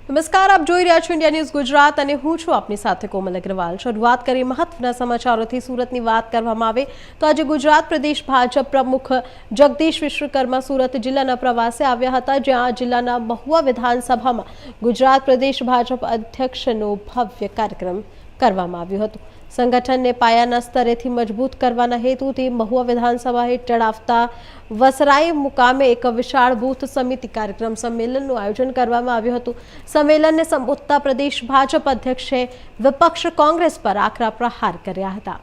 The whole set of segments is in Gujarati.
નમસ્કાર, આપ જોઈ રહ્યા છો ઇન્ડિયા ન્યૂઝ ગુજરાત અને હું છું આપની સાથે કોમલ અગ્રવાલ। શરૂઆત કરી મહત્વના સમાચારોથી। સુરતની વાત કરવામાં આવે તો આજે ગુજરાત પ્રદેશ ભાજપ પ્રમુખ જગદીશ વિશ્વકર્મા સુરત જિલ્લાના પ્રવાસે આવ્યા હતા, જ્યાં જિલ્લાના મહુવા વિધાનસભામાં ગુજરાત પ્રદેશ ભાજપ અધ્યક્ષનો ભવ્ય કાર્યક્રમ કરવામાં આવ્યો હતો। સંગઠનને પાયાના સ્તરેથી મજબૂત કરવાના હેતુથી મહુવા વિધાનસભા હેઠળ આવતા વસરાઈ મુકામે એક વિશાળ બૂથ સમિતિ કાર્યક્રમ સંમેલનનું આયોજન કરવામાં આવ્યું હતું। સંમેલનને સંબોધતા પ્રદેશ ભાજપ અધ્યક્ષે વિપક્ષ કોંગ્રેસ પર આકરા પ્રહાર કર્યા હતા।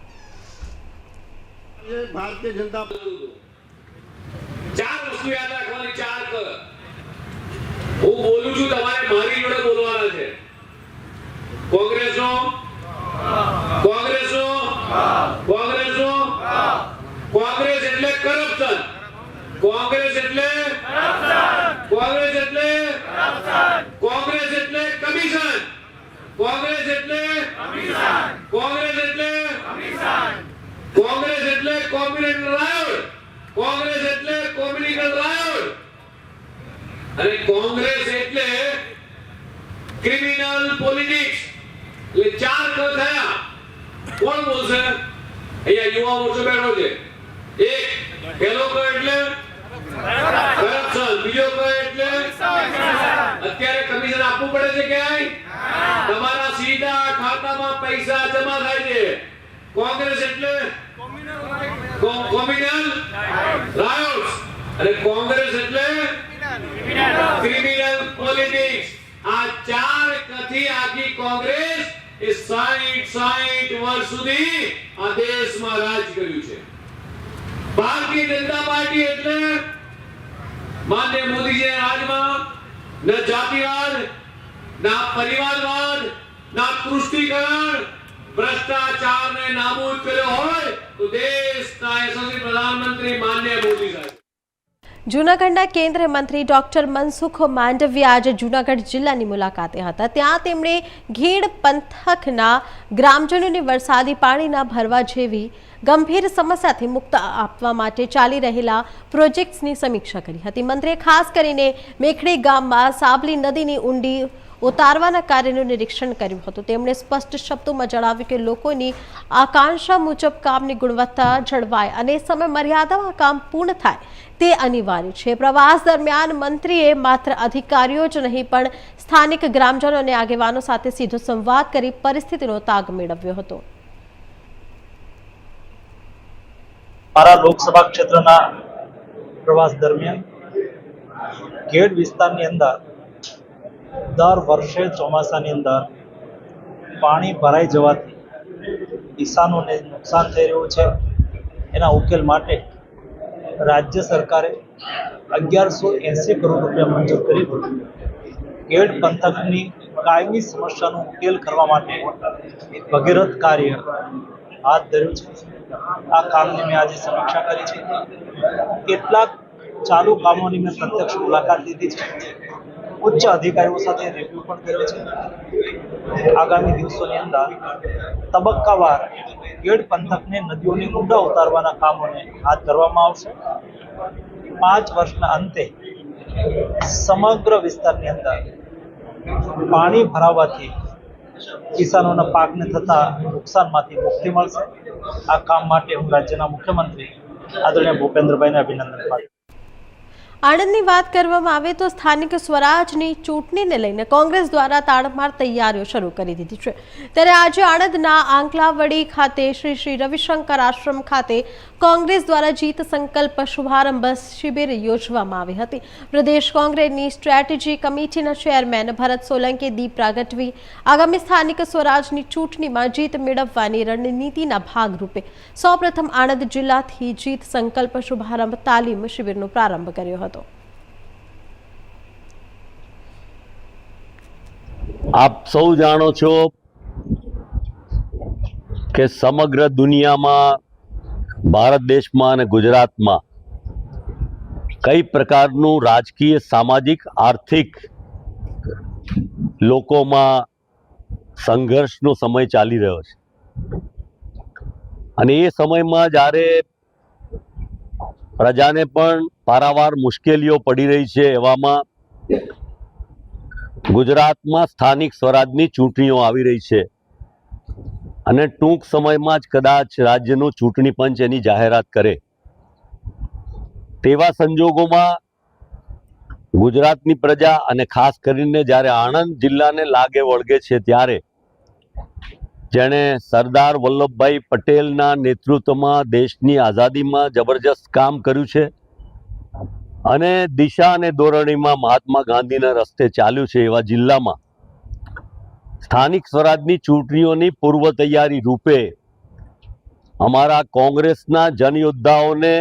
ભારતીય જનતા ચાર વસ્તુ યાદ રાખવાની, ચાર કર હું બોલું છું, તમારે મારી જોડે બોલવાના છે। કોંગ્રેસનો કોંગ્રેસનો કોંગ્રેસનો કોંગ્રેસ એટલે કરપ્શન, કોંગ્રેસ એટલે કરપ્શન, કોંગ્રેસ એટલે કરપ્શન, કોંગ્રેસ એટલે કમિશન, કોંગ્રેસ એટલે કમિશન, કોંગ્રેસ એટલે કમિશન, કોંગ્રેસ એટલે કોમ્યુનિટી રાયોટ, કોંગ્રેસ એટલે કોમ્યુનિટી રાયોટ, અને કોંગ્રેસ એટલે ક્રિમિનલ પોલિટિક્સ। ये चार क થયા। કોણ બોલશે? અહીંયા યુવા મોરચો બેઠો છે। એક પહેલો ક એટલે કરપ્શન, બીજો ક એટલે અત્યારે કમિશન આપવું પડે છે ક્યાંય? તમારા સીધા ખાતામાં પૈસા જમા થાય છે। કોંગ્રેસ એટલે કોમ્યુનલ રાયોટ્સ અને કોંગ્રેસ એટલે ક્રિમિનલ પોલિટિક્સ। આ ચાર કથી આખી કોંગ્રેસ એ 60 વર્ષ સુધી આ દેશમાં રાજ કર્યું છે। ભારતીય જનતા પાર્ટી એટલે માનનીય મોદીજીના રાજમાં ન જાતિવાદ, ના પરિવારવાદ, ના તૃષ્ટિકરણ, ભ્રષ્ટાચારને નાબૂદ કર્યો હોય તો દેશના યશસ્વી પ્રધાનમંત્રી માનનીય મોદી સાહેબ। જૂનાગઢના કેન્દ્રીય મંત્રી ડોક્ટર મનસુખ માંડવિયા આજે જૂનાગઢ જિલ્લાની મુલાકાતે હતા। ત્યાં તેમણે ઘેડ પંથકના ગ્રામજનોને વરસાદી પાણીના ભરવા જેવી ગંભીર સમસ્યાથી મુક્ત આપવા માટે ચાલી રહેલા પ્રોજેક્ટ્સની સમીક્ષા કરી હતી। મંત્રીએ ખાસ કરીને મેખડી ગામમાં સાબલી નદીની ઊંડી ઉતારવાના કાર્યનું નિરીક્ષણ કર્યું હતું। તેમણે સ્પષ્ટ શબ્દોમાં જણાવ્યું કે લોકોની આકાંક્ષા મુજબ કામની ગુણવત્તા જળવાય અને સમય મર્યાદામાં કામ પૂર્ણ થાય તે અનિવાર્ય છે। પ્રવાસ દરમિયાન મંત્રીએ માત્ર અધિકારીઓ જ નહીં પણ સ્થાનિક ગ્રામજનો અને આગેવાનો સાથે સીધો સંવાદ કરી પરિસ્થિતિનો તાગ મેળવ્યો હતો। મારા લોકસભા ક્ષેત્રના પ્રવાસ દરમિયાન ખેડ વિસ્તારની અંદર દર વર્ષે ચોમાસાની અંદર પાણી ભરાઈ જવાથી કિસાનોને નુકસાન થઈ રહ્યું છે। એના ઉકેલ માટે રાજ્ય સરકારે 1180 કરોડ રૂપિયા મંજૂર કરી ખેડ પંથકની કાયમી સમસ્યાનો ઉકેલ કરવા માટે ભગીરથ કાર્ય હાથ ધર્યું છે। આ કામની મેં આજે સમીક્ષા કરી છે। કેટલાક ચાલુ કામોની મેં પ્રત્યક્ષ મુલાકાત લીધી છે। ઉચ્ચ અધિકારીઓ સાથે રિવ્યુ પણ કર્યો છે। આગામી દિવસોની અંદર તબક્કાવાર ખેડ પંથકને નદીઓની ઊંડા ઉતારવાના કામોને હાથ ધરવામાં આવશે। 5 વર્ષના અંતે સમગ્ર વિસ્તારની અંદર પાણી ભરાવાથી કિસાનોના પાકને થતા નુકસાનમાંથી મુક્તિ મળશે। આ કામ માટે હું રાજ્યના મુખ્યમંત્રી આદરણીય ભૂપેન્દ્રભાઈને અભિનંદન પાઠવું। આણંદની વાત કરવામાં આવે તો સ્થાનિક સ્વરાજની ચૂંટણીને લઈને કોંગ્રેસ દ્વારા તાડમાર તૈયારીઓ શરૂ કરી દીધી છે। ત્યારે આજે આણંદના આંકલાવડી ખાતે શ્રી રવિશંકર આશ્રમ ખાતે કોંગ્રેસ દ્વારા જીત સંકલ્પ શુભારંભ શિબિર યોજવામાં આવી હતી। પ્રદેશ કોંગ્રેસની સ્ટ્રેટેજી કમિટીના ચેરમેન ભરત સોલંકી દીપ પ્રાગટવી આગામી સ્થાનિક સ્વરાજની ચૂંટણીમાં જીત મેળવવાની રણનીતિના ભાગરૂપે સૌપ્રથમ આણંદ જિલ્લાથી જીત સંકલ્પ શુભારંભ તાલીમ શિબિરનો પ્રારંભ કર્યો હતો। આપ સૌ જાણો છો કે સમગ્ર દુનિયામાં ભારત દેશમાં અને ગુજરાતમાં કઈ પ્રકારનું રાજકીય, સામાજિક, આર્થિક લોકોમાં સંઘર્ષનો સમય ચાલી રહ્યો છે અને એ સમયમાં જ્યારે પ્રજાને પણ પારાવાર મુશ્કેલીઓ પડી રહી છે, એવામાં ગુજરાતમાં સ્થાનિક સ્વરાજની ચૂંટણીઓ આવી રહી છે અને ટૂંક સમયમાં જ કદાચ રાજ્યનું ચૂંટણી પંચ એની જાહેરાત કરે તેવા સંજોગોમાં ગુજરાતની પ્રજા અને ખાસ કરીને જ્યારે આણંદ જિલ્લાને લાગે વળગે છે ત્યારે જેણે સરદાર વલ્લભભાઈ પટેલના નેતૃત્વમાં દેશની આઝાદીમાં જબરજસ્ત કામ કર્યું છે અને દિશા અને દોરણીમાં મહાત્મા ગાંધીના રસ્તે ચાલ્યું છે એવા જિલ્લામાં સ્થાનિક સ્વરાજની ચૂંટણીઓની પૂર્વ તૈયારી રૂપે અમારા કોંગ્રેસના જનયોદ્ધાઓને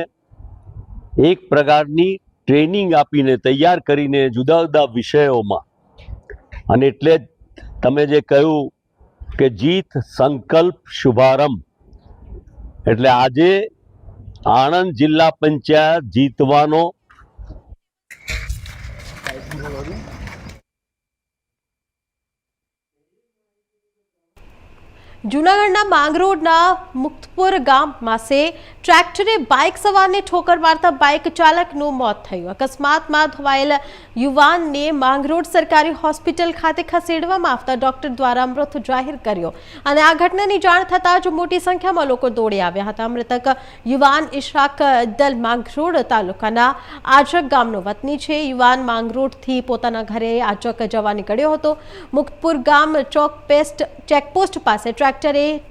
એક પ્રકારની ટ્રેનિંગ આપીને તૈયાર કરીને જુદા જુદા વિષયોમાં અને એટલે જ તમે જે કહ્યું કે જીત સંકલ્પ શુભારંભ એટલે આજે આણંદ જિલ્લા પંચાયત જીતવાનો જૂનાગઢના માંગરોળના મુક્તપુર ગામ પાસે ટ્રેક્ટરે બાઇક સવારને ઠોકર મારતા બાઇક ચાલકનું મોત થયું. અકસ્માતમાં ઘવાયેલ યુવાનને માંગરોળ સરકારી હોસ્પિટલ ખાતે ખસેડવામાં આવતા ડોક્ટર દ્વારા મૃત જાહેર કર્યો અને આ ઘટનાની જાણ થતાં જ મોટી સંખ્યામાં લોકો દોડી આવ્યા હતા. મૃતક યુવાન ઇશરાક દલ માંગરોળ તાલુકાના આજક ગામનો વતની છે. યુવાન માંગરોળથી પોતાના ઘરે આજક જવા નીકળ્યો હતો. મુક્તપુર ગામ ચેકપોસ્ટ પાસે ટ્રેક્ટરે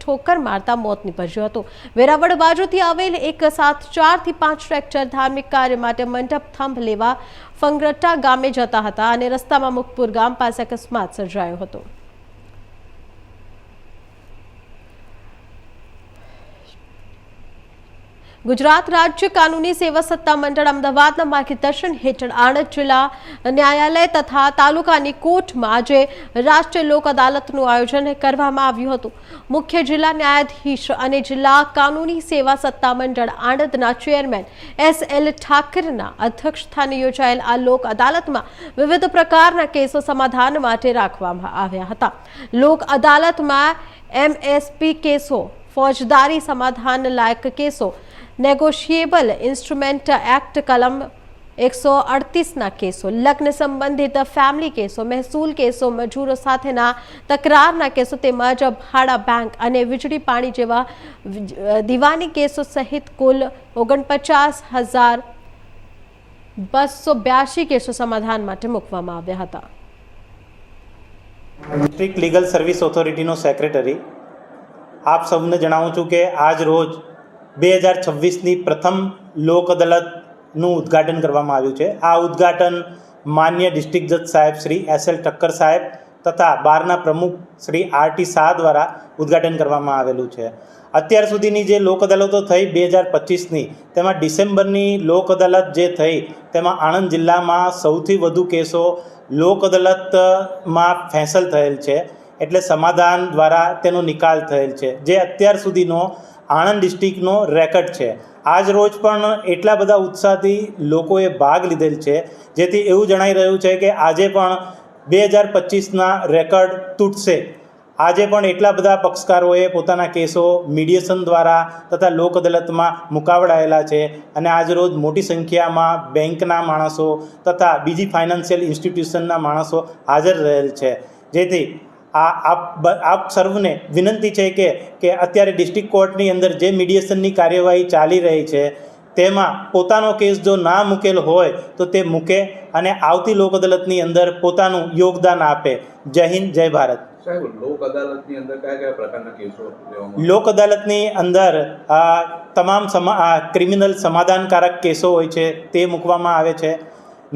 ઠોકર મારતા મોત નીપજ્યું હતું. વેરાવળ બાજુથી આવેલ એક સાથ 4 થી 5 ટ્રેક્ટર ધાર્મિક કાર્ય માટે મંડપ થંભ લેવા ફંગરટા ગામે જતા હતા અને રસ્તામાં મુક્તપુર ગામ પાસે અકસ્માત સર્જાયો હતો. ગુજરાત રાજ્ય કાનૂની સેવા સત્તા મંડળ અમદાવાદના માર્ગદર્શન હેઠળ આણંદ જિલ્લા ન્યાયાલય તથા તાલુકાની કોર્ટમાં આજે રાષ્ટ્રીય લોક અદાલતનું આયોજન કરવામાં આવ્યું હતું. મુખ્ય જિલ્લા ન્યાયાધીશ અને જિલ્લા કાનૂની સેવા સત્તા મંડળ આણંદના ચેરમેન SL ઠાકરના અધ્યક્ષસ્થાને યોજાયેલ આ લોક અદાલતમાં વિવિધ પ્રકારના કેસો સમાધાન માટે રાખવામાં આવ્યા હતા. લોક અદાલતમાં MSP કેસો, ફોજદારી સમાધાન લાયક કેસો, નેગોશિયેબલ ઇન્સ્ટ્રુમેન્ટ એક્ટ કલમ 138ના કેસો, લગ્ન સંબંધિત ફેમિલી કેસો, મહેસૂલ કેસો, મજૂરો સાથેના તકરારના કેસો તેમજ ભાડા બેંક અને વીજળી પાણી જેવા દીવાની કેસો સહિત કુલ 49,282 કેસો સમાધાન માટે મૂકવામાં આવ્યા હતા. ડિસ્ટ્રિક્ટ લીગલ સર્વિસ ઓથોરિટીનો સેક્રેટરી આપ સૌને જણાવું છું કે આજ રોજ 2026ની પ્રથમ લોક અદાલતનું ઉદ્ઘાટન કરવામાં આવ્યું છે. આ ઉદ્ઘાટન માન્ય ડિસ્ટ્રિક્ટ જજ સાહેબ શ્રી SL ઠક્કર સાહેબ તથા બારના પ્રમુખ શ્રી RT શાહ દ્વારા ઉદ્ઘાટન કરવામાં આવેલું છે. અત્યાર સુધીની જે લોક અદાલતો થઈ 2025ની તેમાં ડિસેમ્બરની લોક અદાલત જે થઈ તેમાં આણંદ જિલ્લામાં સૌથી વધુ કેસો લોક અદાલતમાં ફેંસલ થયેલ છે, એટલે સમાધાન દ્વારા તેનો નિકાલ થયેલ છે, જે અત્યાર સુધીનો આણંદ ડિસ્ટ્રિક્ટનો રેકર્ડ છે. આજ રોજ પણ એટલા બધા ઉત્સાહથી લોકોએ ભાગ લીધેલ છે જેથી એવું જણાઈ રહ્યું છે કે આજે પણ 2025ના રેકર્ડ તૂટશે. આજે પણ એટલા બધા પક્ષકારોએ પોતાના કેસો મીડિયેશન દ્વારા તથા લોક અદાલતમાં મુકાવડાયેલા છે અને આજ રોજ મોટી સંખ્યામાં બેંકના માણસો તથા બીજી ફાઇનાન્શિયલ ઇન્સ્ટિટ્યુશનના માણસો હાજર રહેલ છે. જેથી આપ સર્વને વિનંતી છે કે અત્યારે ડિસ્ટ્રિક્ટ કોર્ટની અંદર જે મીડિયેશનની કાર્યવાહી ચાલી રહી છે તેમાં પોતાનો કેસ જો ના મૂકેલ હોય તો તે મૂકે અને આવતી લોક અદાલતની અંદર પોતાનું યોગદાન આપે. જય હિન્દ, જય ભારત. લોક અદાલતની અંદર કયા પ્રકારના કેસો લેવામાં? લોક અદાલતની અંદર તમામ ક્રિમિનલ સમાધાનકારક કેસો હોય છે તે મૂકવામાં આવે છે.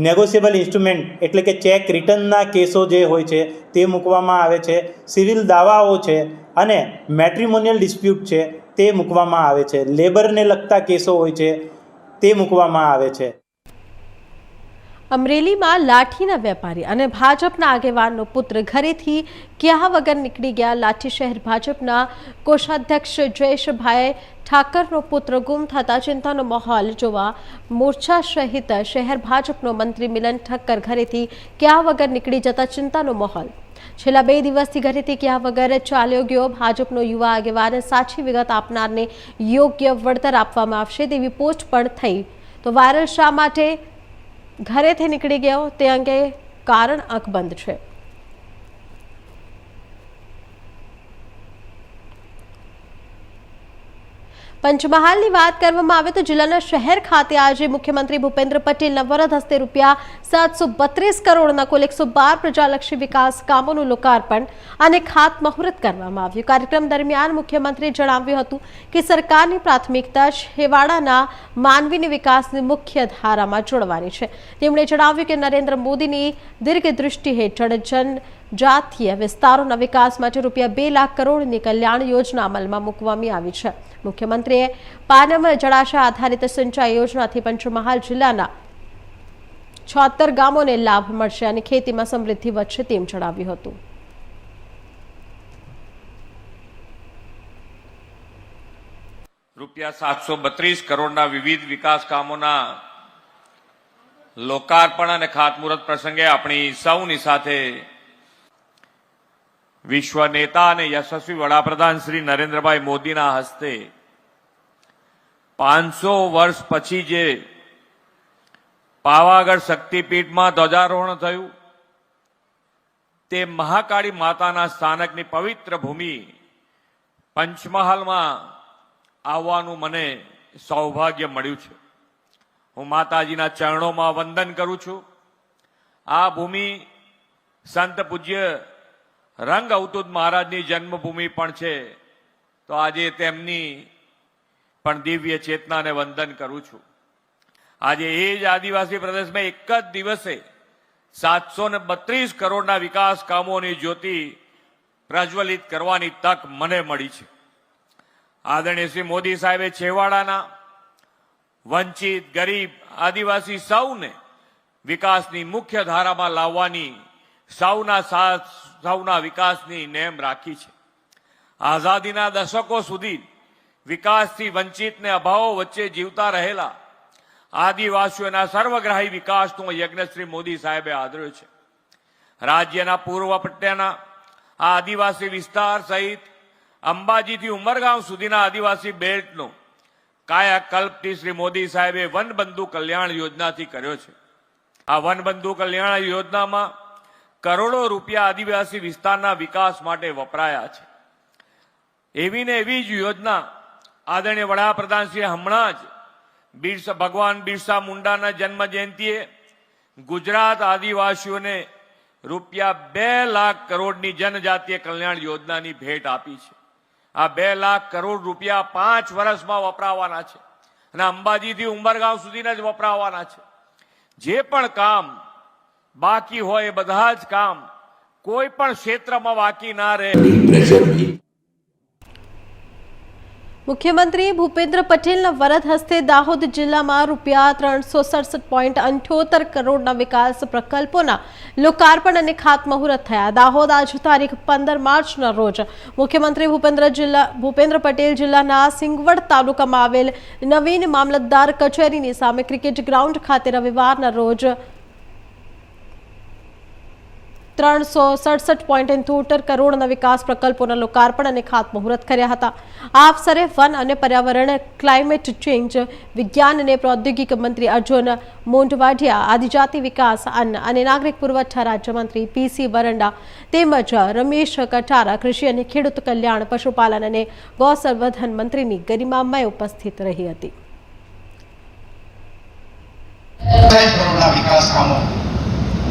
નેગોશિયેબલ ઇન્સ્ટ્રુમેન્ટ એટલે કે ચેક રિટર્નના કેસો જે હોય છે તે મૂકવામાં આવે છે. સિવિલ દાવાઓ છે અને મેટ્રિમોનિયલ ડિસ્પ્યુટ છે તે મૂકવામાં આવે છે. લેબરને લગતા કેસો હોય છે તે મૂકવામાં આવે છે. અમરેલીમાં લાઠીના વેપારી અને ભાજપના આગેવાનનો પુત્ર ઘરેથી ક્યાં વગર નીકળી ગયા. લાઠી શહેર ભાજપના કોષાધ્યક્ષ જયેશભાઈ ઠાકરનો પુત્ર ગુમ થતા ચિંતાનો માહોલ જોવા મોરચા સહિત શહેર ભાજપનો મંત્રી મિલન ઠક્કર ઘરેથી ક્યાં વગર નીકળી જતા ચિંતાનો માહોલ. છેલ્લા 2 દિવસથી ઘરેથી ક્યાં વગર ચાલ્યો ગયો. ભાજપનો યુવા આગેવાન સાચી વિગત આપનારને યોગ્ય વળતર આપવામાં આવશે તેવી પોસ્ટ પણ થઈ. તો વાયરલ શા માટે ઘરેથી નીકળી ગયો તે અંગે કારણ અકબંધ છે. પંચમહાલની વાત કરવામાં આવે તો જિલ્લાના શહેર ખાતે આજે મુખ્યમંત્રી ભૂપેન્દ્ર પટેલના વરદ હસ્તે ₹732 કરોડના કુલ 112 પ્રજાલક્ષી વિકાસ કામોનું લોકાર્પણ અને ખાતમુહૂર્ત કરવામાં આવ્યું। કાર્યક્રમ દરમિયાન મુખ્યમંત્રીએ જણાવ્યું હતું કે સરકારની પ્રાથમિકતા છેવાડાના માનવીની વિકાસની મુખ્ય ધારામાં જોડવાની છે। તેમણે જણાવ્યું કે નરેન્દ્ર મોદીની દીર્ઘદૃષ્ટિ હેઠળ જનજાતીય વિસ્તારોના વિકાસ માટે ₹2 લાખ કરોડની કલ્યાણ યોજના અમલમાં મૂકવામાં આવી છે। મુખ્યમંત્રીએ પાનમ જળાશય આધારિત સિંચાઈ યોજનાથી પંચમહાલ જિલ્લાના 76 ગામોને લાભ મળશે અને ખેતીમાં સમૃદ્ધિ વધશે તેમ જણાવ્યું હતું। ₹732 કરોડના વિવિધ વિકાસ કામોના લોકાર્પણ અને ખાતમુહૂર્ત પ્રસંગે આપણી સૌની સાથે વિશ્વ નેતા અને યશસ્વી વડાપ્રધાન શ્રી નરેન્દ્રભાઈ મોદીના હસ્તે 500 વર્ષ પછી જે પાવાગઢ શક્તિપીઠમાં ધ્વજારોહણ થયું તે મહાકાળી માતાના સ્થાનકની પવિત્ર ભૂમિ પંચમહાલમાં આવવાનું મને સૌભાગ્ય મળ્યું છે। હું માતાજીના ચરણોમાં વંદન કરું છું। આ ભૂમિ સંત પૂજ્ય રંગ અવધૂત મહારાજની જન્મભૂમિ પણ છે, તો આજે તેમની પણ દિવ્ય ચેતનાને વંદન કરું છું। આજે એ જ આદિવાસી પ્રદેશમાં એક જ દિવસે 732 કરોડના વિકાસ કામોની જ્યોતિ પ્રજ્વલિત કરવાની તક મને મળી છે। આદરણીય શ્રી મોદી સાહેબે છેવાડાના વંચિત, ગરીબ, આદિવાસી સૌને વિકાસની મુખ્ય ધારામાં લાવવાની, સૌના સાથ, સૌના વિકાસની નેમ રાખી છે। આઝાદીના દશકો સુધી વિકાસથી વંચિતને અભાવો વચ્ચે જીવતા રહેલા આદિવાસીઓના સર્વગ્રાહી વિકાસનો યજ્ઞ શ્રી મોદી સાહેબે આદર્યો છે। રાજ્યના પૂર્વ પટ્ટાના આ આદિવાસી વિસ્તાર સહિત અંબાજીથી ઉમરગામ સુધીના આદિવાસી બેલ્ટનો કાયાકલ્પથી શ્રી મોદી સાહેબે વનબંધુ કલ્યાણ યોજનાથી કર્યો છે। આ વનબંધુ કલ્યાણ યોજનામાં કરોડો રૂપિયા આદિવાસી વિસ્તારના વિકાસ માટે વપરાયા છે। એવી ને એવી જ યોજના આદરણીય વડાપ્રધાનશ્રીએ હમણાં જ ભગવાન બિરસા મુંડાના જન્મ જયંતિએ ગુજરાત આદિવાસીઓને ₹2 લાખ કરોડની જનજાતીય કલ્યાણ યોજનાની ભેટ આપી છે। આ ₹2 લાખ કરોડ 5 વર્ષમાં વપરાવાના છે અને અંબાજીથી ઉમરગાંવ સુધીના જ વપરાવાના છે। જે પણ કામ બાકી હોય એ બધા જ કામ કોઈ પણ ક્ષેત્રમાં બાકી ના રહે। મુખ્યમંત્રી ભૂપેન્દ્ર પટેલના વરદ હસ્તે દાહોદ જિલ્લામાં ₹367.78 કરોડના વિકાસ પ્રકલ્પોના લોકાર્પણ અને ખાતમુહૂર્ત થયા। દાહોદ આજ તારીખ 15 માર્ચના રોજ મુખ્યમંત્રી ભૂપેન્દ્ર પટેલ જિલ્લાના સિંગવડ તાલુકામાં આવેલ નવીન મામલતદાર કચેરીની સામે ક્રિકેટ ગ્રાઉન્ડ ખાતે રવિવારના રોજ ₹367.78 કરોડના વિકાસ પ્રકલ્પોના લોકાર્પણ અને ખાતમુહૂર્ત કર્યા હતા। આ અવસરે વન અને પર્યાવરણ, ક્લાઇમેટ ચેન્જ, વિજ્ઞાન અને પ્રૌદ્યોગિક મંત્રી અર્જુન મોઢવાડિયા, આદિજાતિ વિકાસ, અન્ન અને નાગરિક પુરવઠા રાજ્યમંત્રી PC વરંડા તેમજ રમેશ કટારા, કૃષિ અને ખેડૂત કલ્યાણ, પશુપાલન અને ગૌસંવર્ધન મંત્રીની ગરિમામય ઉપસ્થિત રહી હતી। વિકાસ કામો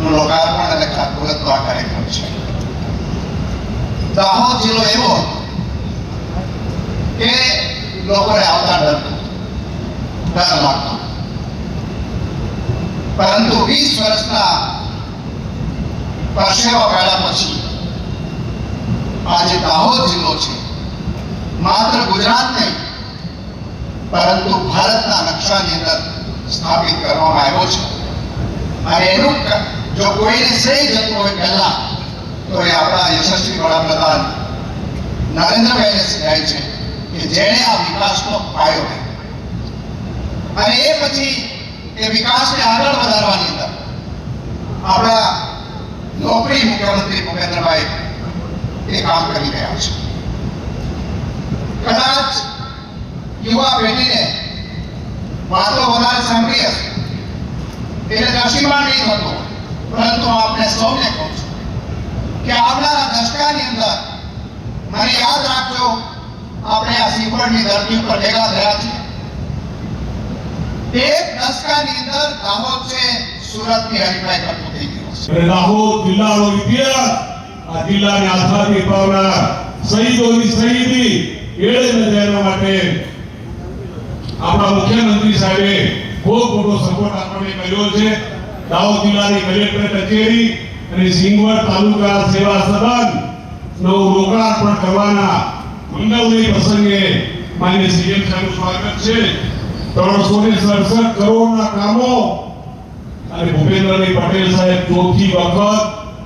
લોકાર્પણ અને ખાતમુહૂર્તનો આ કાર્યક્રમ છે। દાહોદ જિલ્લો એવો કે લોકોને આવતા ડર લાગતો, પરંતુ 20 વર્ષના પરસેવા ગાળા પછી આજે દાહોદ જિલ્લો છે માત્ર ગુજરાત નહીં પરંતુ ભારતના નકશાની અંદર સ્થાપિત કરવામાં આવ્યો છે। અને એનું જો કોઈને શ્રેય જતું હોય પહેલા તો એ આપણા યશસ્વી વડાપ્રધાન નરેન્દ્રભાઈને જાય છે કે જેણે આ વિકાસનો પાયો નાખ્યો અને એ પછી એ વિકાસને આગળ વધારવાની અંદર આપણા લોકપ્રિય મુખ્યમંત્રી ભૂપેન્દ્રભાઈ એ કામ કરી રહ્યા છે। કદાચ યુવા પેઢીને વાતો વધારે સાંભળી હશે એટલે નસીબમાં નહીં થતો, પરંતુ આપણે સૌને કહું છું કે આવનારા દશકાની અંદર મને યાદ રાખજો આપણે આ શ્રીફળની ધરતી ઉપર ભેગા થયા છે. એક દશકાની અંદર દાહોદ છે સુરતની હરીફાઈ કરતું થઈ ગયું છે. દાહોદ જિલ્લાનો ઇતિહાસ, આ જિલ્લાની આઝાદી પામનાર શહીદોની શહીદી એળે ન જાય માટે આપણા મુખ્યમંત્રી સાહેબે ખૂબ મોટો સપોર્ટ આપણને કર્યો છે. દાહોદ જિલ્લાની કલેક્ટર કચેરી અને સિંગવડ તાલુકા સેવા સદન નું લોકાર્પણ કરવાના મંગળની પ્રસંગે માન્ય સીએમ સાહેબનું સ્વાગત છે. 367 કરોડના કામો અને ભૂપેન્દ્રભાઈ પટેલ સાહેબ ચોથી વખત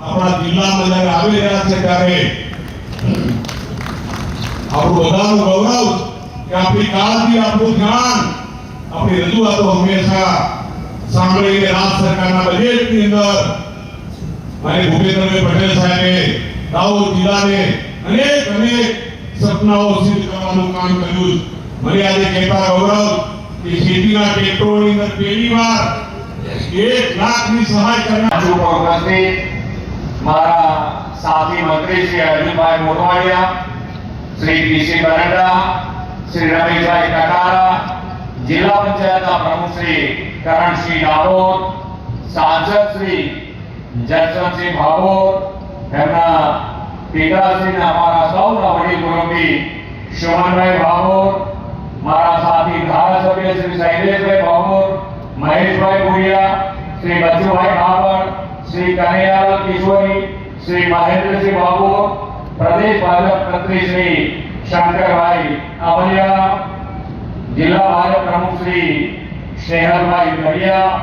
આપણા જિલ્લામાં જ્યારે આવી રહ્યા છે ત્યારે આપણું બધાનું ગૌરવ કે આપણી કાળજી, આપણું ધ્યાન, આપણી રજૂઆતો હંમેશા સાંભળીને રાજ્ય સરકારના બજેટની અંદર મારે ભૂપેન્દ્રભાઈ પટેલ સાહેબે દાહોદ જિલ્લાને અનેક સપનાઓ સિદ્ધ કરવાનું કામ કર્યું. મને આજે કહેતા ગૌરવ કે ખેતીના ટ્રેક્ટરોની અંદર પહેલીવાર 1 લાખની સહાય કરનાર ઉપસ્થિત મારા સાથી મંત્રી શ્રી અર્જુનભાઈ મોઢવાડિયા, શ્રી પીસી બરંડા, શ્રી રમેશભાઈ કટારા, જિલ્લા પંચાયતના પ્રમુખ શ્રી કરણસિંહ રાઠોડ, સાંસદ શ્રી જયસંતસિંહ ભાભોર, એમના પિતાશ્રીના અમારા સૌના વડીલ મુરબ્બી સુમનભાઈ ભાભોર, મારા સાથી ધારાસભ્ય શ્રી શૈલેષભાઈ ભાભોર, મહેશભાઈ ભુડિયા, શ્રી બચુભાઈ ભાભર, શ્રી કનૈયાલાલ કિશોરી, શ્રી મહેન્દ્રસિંહ ભાભોર, પ્રદેશ ભાજપ મંત્રી શ્રી શંકરભાઈ અમલિયા, જિલ્લા ભાજપ પ્રમુખ શ્રી સ્નેહલભાઈ ગઢિયા.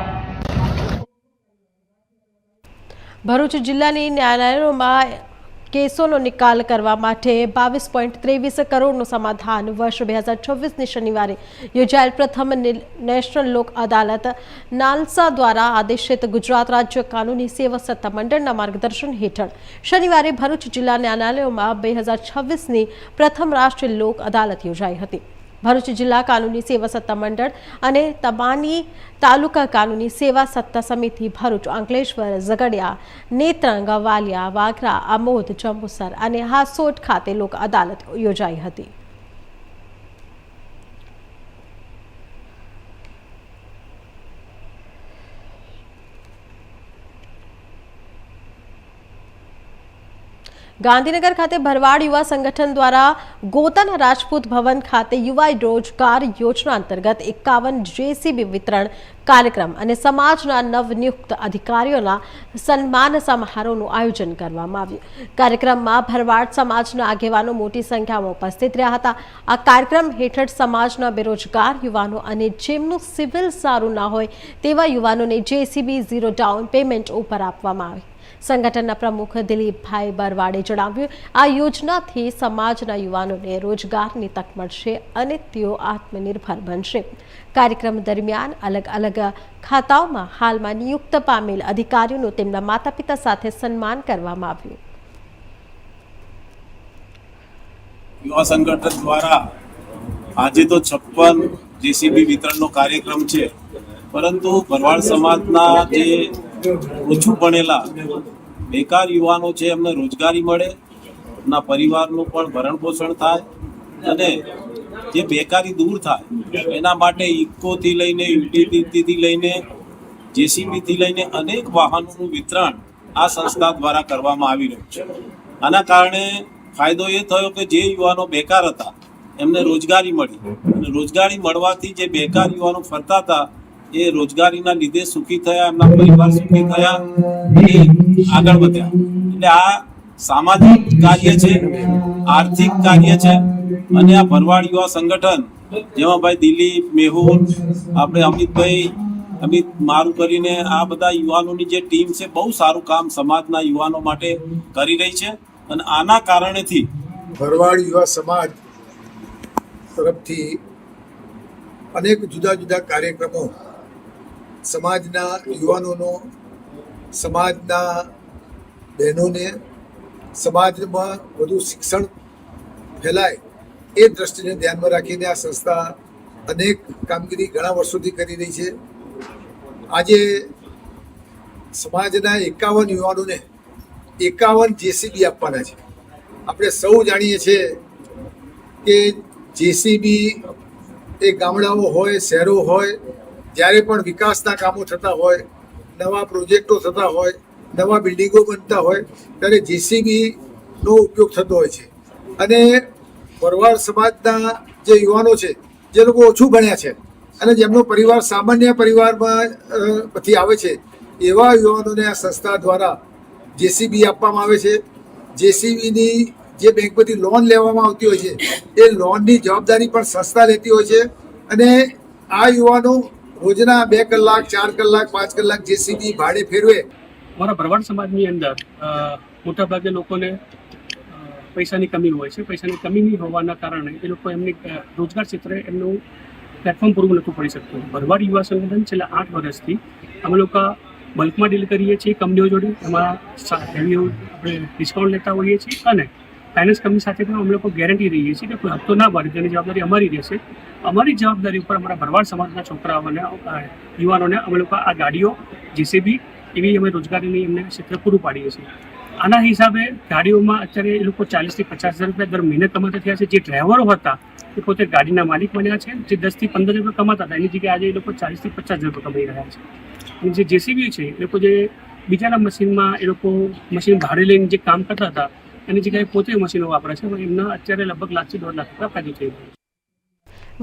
ભરૂચ જિલ્લાની ન્યાયાલયોમાં કેસોનો નિકાલ કરવા માટે 22.23 કરોડનું સમાધાન વર્ષ 2026ની શનિવારે યોજાયેલ પ્રથમ નેશનલ લોક અદાલત નાલસા દ્વારા આદેશિત ગુજરાત રાજ્ય કાનૂની સેવા સત્તામંડળના માર્ગદર્શન હેઠળ શનિવારે ભરૂચ જિલ્લા ન્યાયાલયોમાં 2026ની પ્રથમ રાષ્ટ્રીય લોક અદાલત યોજાઈ હતી. ભરૂચ જિલ્લા કાનૂની સેવા સત્તામંડળ અને તબાની તાલુકા કાનૂની સેવા સત્તા સમિતિ ભરૂચ, અંકલેશ્વર, ઝઘડિયા, નેત્રંગ, વાલિયા, વાગરા, આમોદ, જંબુસર અને હાસોટ ખાતે લોક અદાલત યોજાઈ હતી. ગાંધીનગર ખાતે ભરવાડ યુવા સંગઠન દ્વારા ગોતાના રાજપૂત ભવન ખાતે યુવા રોજગાર યોજના અંતર્ગત 51 જેસીબી વિતરણ કાર્યક્રમ અને સમાજના નવનિયુક્ત અધિકારીઓના સન્માન સમારોહનું આયોજન કરવામાં આવ્યું. કાર્યક્રમમાં ભરવાડ સમાજના આગેવાનો મોટી સંખ્યામાં ઉપસ્થિત રહ્યા હતા. આ કાર્યક્રમ હેઠળ સમાજના બેરોજગાર યુવાનો અને જેમનું સિવિલ સારું ના હોય તેવા યુવાનોને જેસીબી 0 ડાઉન પેમેન્ટ ઉપર આપવામાં આવી. સંગઠનના પ્રમુખ દિલીપભાઈ બરવાડે જણાવ્યું, આ યોજનાથી સમાજના યુવાનોને રોજગારની તક મળશે અને તેઓ આત્મનિર્ભર બનશે. કાર્યક્રમ દરમિયાન અલગ અલગ ખાતાઓમાં હાલમાં નિયુક્ત પામેલ અધિકારીઓનું તેમના માતા પિતા સાથે સન્માન કરવામાં આવ્યું. યુવા સંગઠન દ્વારા આજે તો 56 જેસીબી વિતરણનો કાર્યક્રમ છે, પરંતુ ભરવાડ સમાજના જે ઓછું ભણેલા બેકાર યુવાનો છે એમને રોજગારી મળે, એમના પરિવારનું પણ ભરણ પોષણ થાય અને જે બેકારી દૂર થાય એના માટે ઇકોથી લઈને યુટિલિટીથી લઈને જેસીબીથી લઈને અનેક વાહનોનું વિતરણ આ સંસ્થા દ્વારા કરવામાં આવી રહ્યું છે. આના કારણે ફાયદો એ થયો કે જે યુવાનો બેકાર હતા એમને રોજગારી મળી અને રોજગારી મળવાથી જે બેકાર યુવાનો ફરતા હતા એ રોજગારીના લીધે સુખી થયા, એમના પરિવાર સુખી થયા, એ આગળ વધ્યા. એટલે આ સામાજિક કાર્ય છે, આર્થિક કાર્ય છે અને આ ભરવાડ યુવા સંગઠન જેમાં ભાઈ દિલીપ, મેહુલ, આપણે અમિત મારું કરીને આ બધા યુવાનોની જે ટીમ છે બહુ સારું કામ સમાજના યુવાનો માટે કરી રહી છે અને આના કારણેથી ભરવાડ યુવા સમાજ તરફથી અનેક જુદા જુદા કાર્યક્રમો સમાજના યુવાનોનો, સમાજના બહેનોને સમાજમાં વધુ શિક્ષણ ફેલાય એ દ્રષ્ટિને ધ્યાનમાં રાખીને આ સંસ્થા અનેક કામગીરી ઘણા વર્ષોથી કરી રહી છે. આજે સમાજના 51 યુવાનોને 51 જેસીબી આપવાના છે. આપણે સૌ જાણીએ છીએ કે જેસીબી એ ગામડાઓ હોય, શહેરો હોય, જ્યારે પણ વિકાસના કામો થતા હોય, નવા પ્રોજેક્ટો થતા હોય, નવા બિલ્ડિંગો બનતા હોય, ત્યારે જેસીબીનો ઉપયોગ થતો હોય છે. અને ભરવાડ સમાજના જે યુવાનો છે, જે લોકો ઓછું ભણ્યા છે અને જેમનો પરિવાર સામાન્ય પરિવારમાં માંથી આવે છે, એવા યુવાનોને આ સંસ્થા દ્વારા જેસીબી આપવામાં આવે છે. જેસીબીની જે બેંકમાંથી લોન લેવામાં આવતી હોય છે, એ લોનની જવાબદારી પણ સંસ્થા લેતી હોય છે. અને આ યુવાનો રોજના 2 કલાક, 4 કલાક, 5 કલાક જેસીબી ભાડે ફેરવે. અમારા ભરવાડ સમાજની અંદર મોટાભાગે લોકોને પૈસાની કમી હોય છે. પૈસાની કમી હોવાના કારણે એ લોકો એમની રોજગાર ક્ષેત્રે એમનું પ્લેટફોર્મ પૂરું નહોતું પડી શકતું. ભરવાડ યુવા સંગઠન છેલ્લા 8 વર્ષથી અમે લોકો બલ્કમાં ડીલ કરીએ છીએ કંપનીઓ જોડે, એમાં હેવી આપણે ડિસ્કાઉન્ટ લેતા હોઈએ છીએ અને ફાઇનાન્સ કંપની સાથે પણ અમે લોકો ગેરંટી રહીએ છીએ કે કોઈ હપ્તો ના ભરે તેની જવાબદારી અમારી રહેશે. અમારી જવાબદારી ઉપર અમારા ભરવાડ સમાજના છોકરાઓને, યુવાનોને અમે લોકો આ ગાડીઓ, જેસીબી એવી અમે રોજગારીની એમને ક્ષેત્ર પૂરું પાડીએ છીએ. આના હિસાબે ગાડીઓમાં અત્યારે એ લોકો 40,000 થી 50,000 રૂપિયા દર મહિને કમાતા થયા છે. જે ડ્રાઈવરો હતા એ પોતે ગાડીના માલિક બન્યા છે. જે 10 થી 15 રૂપિયા કમાતા હતા એની જગ્યાએ આજે એ લોકો 40,000 થી 50,000 રૂપિયા કમાઈ રહ્યા છે. અને જે જેસીબી છે એ લોકો જે બીજાના મશીનમાં એ લોકો મશીન ભાડે લઈને જે કામ કરતા હતા એની જગ્યાએ પોતે મશીનો વાપરે છે. એમના અત્યારે લગભગ 1 થી 1.5 લાખ રૂપિયા ફાયદો થઈ રહ્યો છે.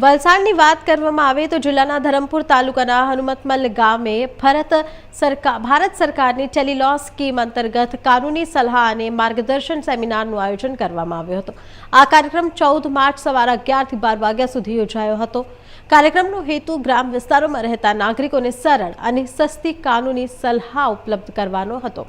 વલસાડની વાત કરવામાં આવે તો જિલ્લાના ધરમપુર તાલુકાના હનુમતમલ ગામે ભારત સરકારની ટેલિલોસ સ્કીમ અંતર્ગત કાનૂની સલાહ અને માર્ગદર્શન સેમિનારનું આયોજન કરવામાં આવ્યું હતું. આ કાર્યક્રમ 14 માર્ચ સવારે 11 થી 12 વાગ્યા સુધી યોજાયો હતો. કાર્યક્રમનો હેતુ ગ્રામ વિસ્તારોમાં રહેતા નાગરિકોને સરળ અને સસ્તી કાનૂની સલાહ ઉપલબ્ધ કરવાનો હતો.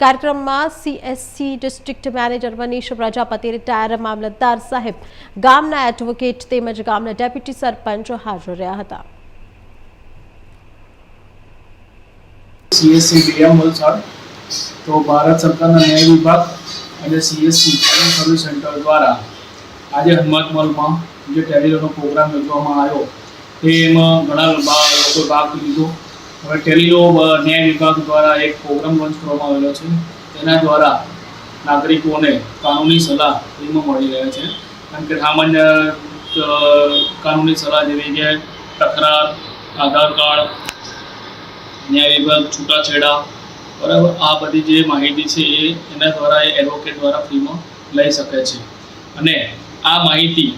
કાર્યક્રમમાં CSC district manager Manish Prajapati, retire મામલતદાર સાહેબ, ગામના એડવોકેટ તેમજ ગામના ડેપ્યુટી સરપંચ હાજર રહ્યા હતા. CSC DM વલસાડ તો ભારત સરકારના ન્યાય વિભાગ અને CSC સર્વિસ સેન્ટર દ્વારા આજે હનુમતમલમાં જે ટેલિલોનો પ્રોગ્રામ યોજવામાં આવ્યો તેમાં ઘણા લોકો ભાગ લીધો. હવે ટેલિલો ન્યાય વિભાગ દ્વારા એક પ્રોગ્રામ લોન્ચ કરવામાં આવેલો છે. તેના દ્વારા નાગરિકોને કાનૂની સલાહ ફ્રીમાં મળી રહે છે. કારણ કે સામાન્ય કાનૂની સલાહ જેવી કે તકરાર, આધાર કાર્ડ, ન્યાય વિભાગ, છૂટાછેડા, બરાબર, આ બધી જે માહિતી છે એના દ્વારા એડવોકેટ દ્વારા ફ્રીમાં લઈ શકે છે. અને આ માહિતી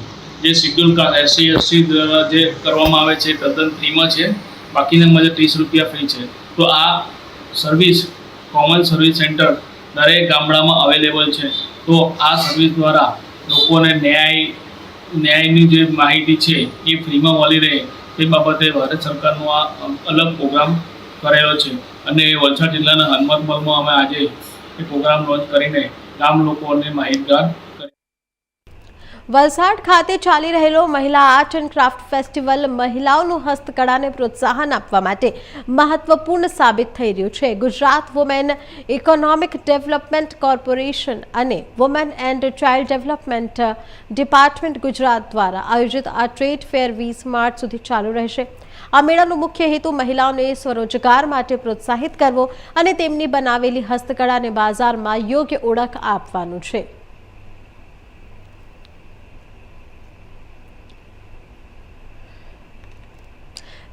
જે શિડ્યુલ કાસ્ટ SC દ્વારા જે કરવામાં આવે છે તદ્દન ફ્રીમાં છે. બાકીના મળે 30 રૂપિયા ફ્રી છે. તો આ સર્વિસ કોમન સર્વિસ સેન્ટર દરેક ગામડામાં અવેલેબલ છે. તો આ સર્વિસ દ્વારા લોકોને ન્યાયની જે માહિતી છે એ ફ્રીમાં મળી રહે તે બાબતે ભારત સરકારનો આ અલગ પ્રોગ્રામ કરેલો છે. અને વલસાડ જિલ્લાના હનુમતમલમાં અમે આજે એ પ્રોગ્રામ લોન્ચ કરીને ગામ લોકોને માહિતગાર. વલસાડ ખાતે ચાલી રહેલો મહિલા આર્ટ એન્ડ ક્રાફ્ટ ફેસ્ટિવલ મહિલાઓનું હસ્તકળાને પ્રોત્સાહન આપવા માટે મહત્વપૂર્ણ સાબિત થઈ રહ્યું છે. Gujarat women economic development corporation અને women and child development department Gujarat દ્વારા આયોજિત આ ટ્રેડ ફેર 20 માર્ચ સુધી ચાલુ રહેશે. આ મેળાનો મુખ્ય હેતુ મહિલાઓને સ્વરોજગાર માટે પ્રોત્સાહિત કરવો અને તેમની બનાવેલી હસ્તકળાને બજારમાં યોગ્ય ઓળખ આપવાનું છે.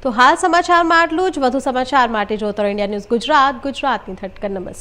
તો હાલ સમાચારમાં આટલું જ. વધુ સમાચાર માટે જોતા રહો ઇન્ડિયા ન્યૂઝ ગુજરાત, ગુજરાતની ધડકન. નમસ્કાર.